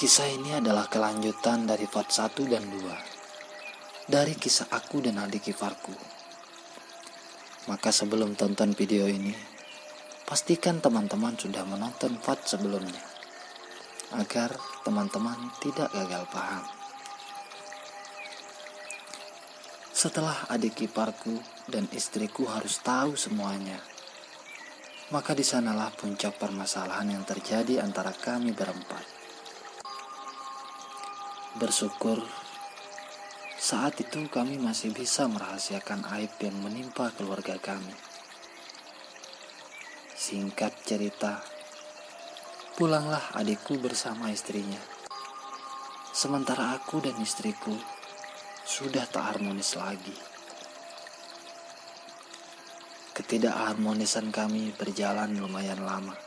Kisah ini adalah kelanjutan dari part 1 dan 2 dari kisah aku dan adik iparku. Maka sebelum tonton video ini, pastikan teman-teman sudah menonton part sebelumnya agar teman-teman tidak gagal paham. Setelah adik iparku dan istriku harus tahu semuanya, maka di sanalah puncak permasalahan yang terjadi antara kami berempat. Bersyukur saat itu kami masih bisa merahasiakan aib yang menimpa keluarga kami. Singkat cerita, pulanglah adikku bersama istrinya. Sementara aku dan istriku sudah tak harmonis lagi. Ketidakharmonisan kami berjalan lumayan lama.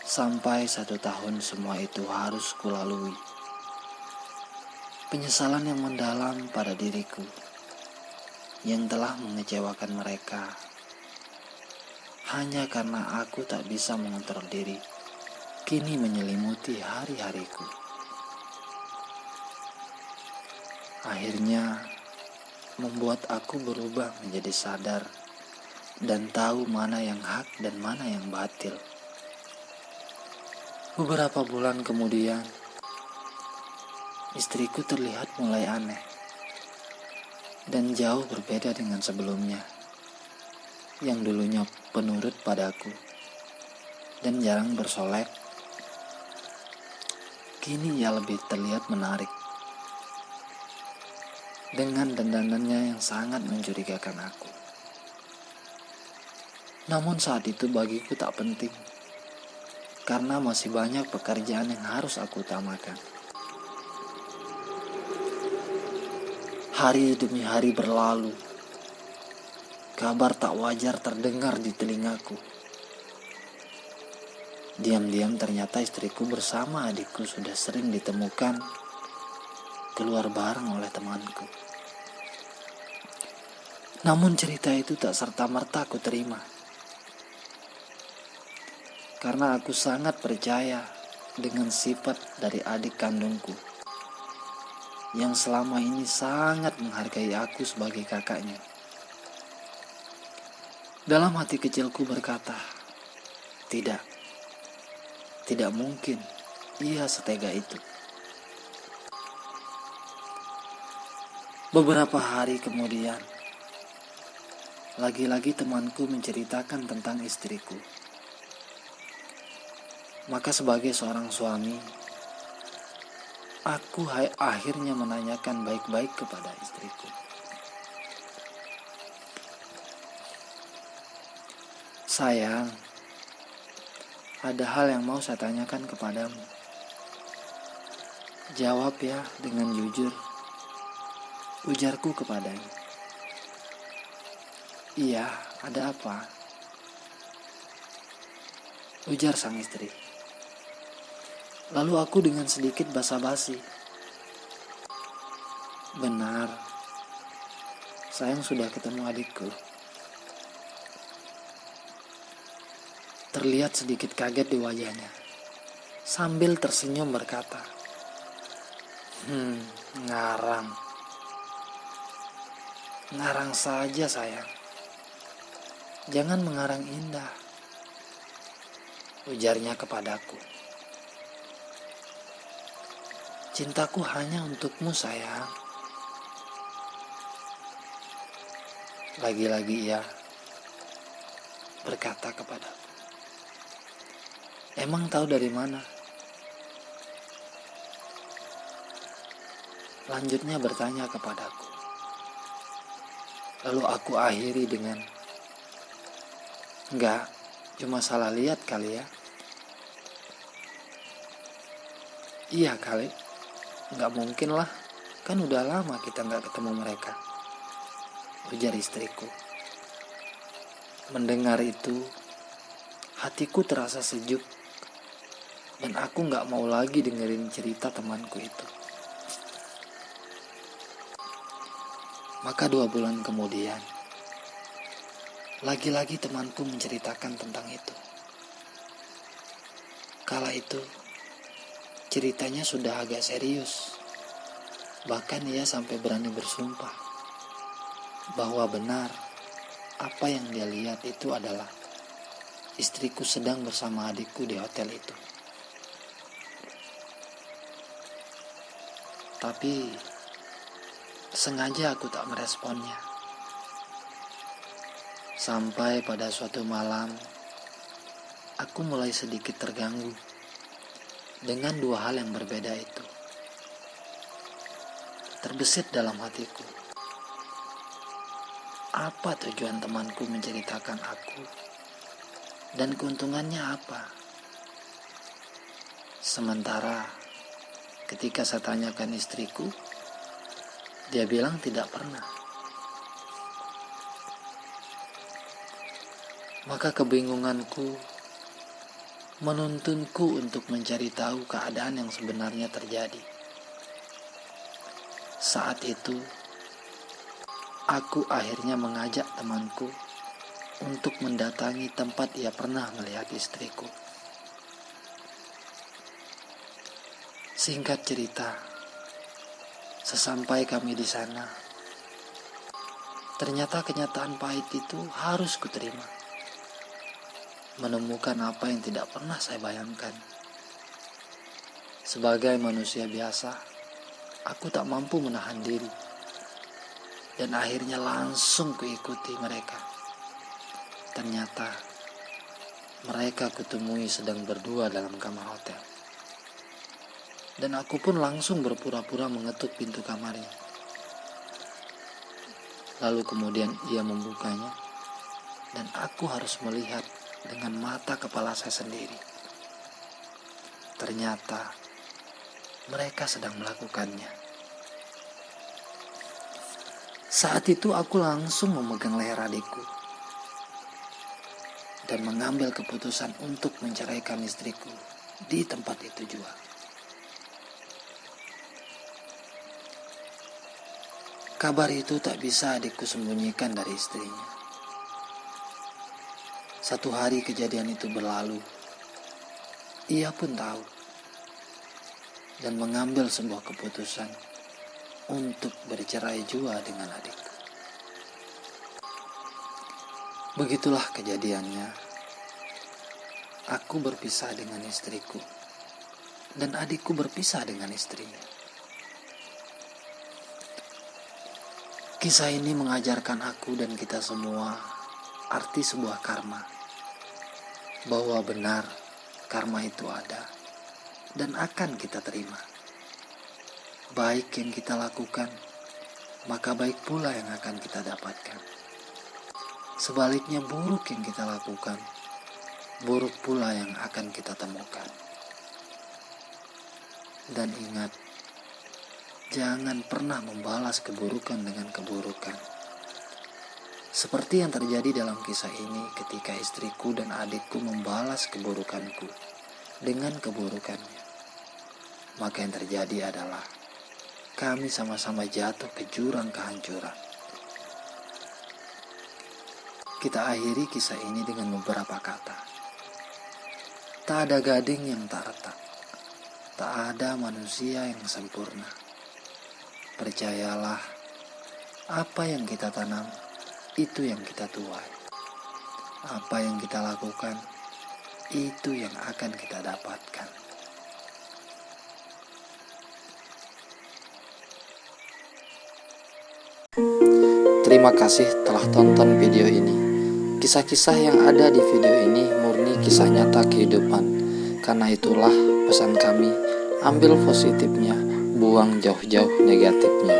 Sampai 1 tahun semua itu harus kulalui. Penyesalan yang mendalam pada diriku yang telah mengecewakan mereka hanya karena aku tak bisa mengontrol diri, kini menyelimuti hari-hariku. Akhirnya membuat aku berubah menjadi sadar dan tahu mana yang hak dan mana yang batil. Beberapa bulan kemudian, istriku terlihat mulai aneh dan jauh berbeda dengan sebelumnya. Yang dulunya penurut padaku dan jarang bersolek, kini ia lebih terlihat menarik dengan dandanannya yang sangat mencurigakan aku. Namun saat itu bagiku tak penting, karena masih banyak pekerjaan yang harus aku utamakan. Hari demi hari berlalu, kabar tak wajar terdengar di telingaku. Diam-diam ternyata istriku bersama adikku sudah sering ditemukan keluar bareng oleh temanku. Namun cerita itu tak serta-merta aku terima, karena aku sangat percaya dengan sifat dari adik kandungku yang selama ini sangat menghargai aku sebagai kakaknya. Dalam hati kecilku berkata, tidak mungkin ia setega itu. Beberapa hari kemudian, lagi-lagi temanku menceritakan tentang istriku. Maka sebagai seorang suami, aku akhirnya menanyakan baik-baik kepada istriku. Sayang, ada hal yang mau saya tanyakan kepadamu. Jawab ya dengan jujur, ujarku kepadanya. Iya, ada apa? Ujar sang istri. Lalu aku dengan sedikit basa-basi. Benar, sayang sudah ketemu adikku. Terlihat sedikit kaget di wajahnya, sambil tersenyum berkata, Ngarang saja sayang. Jangan mengarang indah, ujarnya kepadaku. Cintaku hanya untukmu sayang. Lagi-lagi ia berkata kepadaku. Emang tahu dari mana? Lanjutnya bertanya kepadaku. Lalu aku akhiri dengan, enggak, cuma salah lihat kali ya. Iya kali, enggak mungkin lah, kan udah lama kita enggak ketemu mereka, ujar istriku. Mendengar itu, hatiku terasa sejuk. Dan aku gak mau lagi dengerin cerita temanku itu. Maka 2 bulan kemudian, lagi-lagi temanku menceritakan tentang itu. Kala itu, ceritanya sudah agak serius. Bahkan ia sampai berani bersumpah bahwa benar apa yang dia lihat itu adalah istriku sedang bersama adikku di hotel itu. Tapi sengaja aku tak meresponnya. Sampai pada suatu malam, aku mulai sedikit terganggu dengan dua hal yang berbeda itu. Terbesit dalam hatiku, apa tujuan temanku menceritakan aku dan keuntungannya apa? Sementara ketika saya tanyakan istriku, dia bilang tidak pernah. Maka kebingunganku menuntunku untuk mencari tahu keadaan yang sebenarnya terjadi. Saat itu, aku akhirnya mengajak temanku untuk mendatangi tempat ia pernah melihat istriku. Singkat cerita, sesampai kami di sana, ternyata kenyataan pahit itu harus kuterima. Menemukan apa yang tidak pernah saya bayangkan. Sebagai manusia biasa, aku tak mampu menahan diri. Dan akhirnya langsung kuikuti mereka. Ternyata mereka kutemui sedang berdua dalam kamar hotel. Dan aku pun langsung berpura-pura mengetuk pintu kamarnya. Lalu kemudian ia membukanya. Dan aku harus melihat dengan mata kepala saya sendiri. Ternyata mereka sedang melakukannya. Saat itu aku langsung memegang leher adikku dan mengambil keputusan untuk menceraikan istriku di tempat itu juga. Kabar itu tak bisa adikku sembunyikan dari istrinya. Satu hari kejadian itu berlalu, ia pun tahu dan mengambil sebuah keputusan untuk bercerai jua dengan adikku. Begitulah kejadiannya. Aku berpisah dengan istriku dan adikku berpisah dengan istrinya. Kisah ini mengajarkan aku dan kita semua arti sebuah karma. Bahwa benar karma itu ada dan akan kita terima. Baik yang kita lakukan, maka baik pula yang akan kita dapatkan. Sebaliknya buruk yang kita lakukan, buruk pula yang akan kita temukan. Dan ingat, jangan pernah membalas keburukan dengan keburukan. Seperti yang terjadi dalam kisah ini ketika istriku dan adikku membalas keburukanku dengan keburukannya. Maka yang terjadi adalah kami sama-sama jatuh ke jurang kehancuran. Kita akhiri kisah ini dengan beberapa kata. Tak ada gading yang tak retak. Tak ada manusia yang sempurna. Percayalah, apa yang kita tanam, itu yang kita tuai. Apa yang kita lakukan, itu yang akan kita dapatkan. Terima kasih telah tonton video ini. Kisah-kisah yang ada di video ini murni kisah nyata kehidupan. Karena itulah pesan kami, ambil positifnya, buang jauh-jauh negatifnya.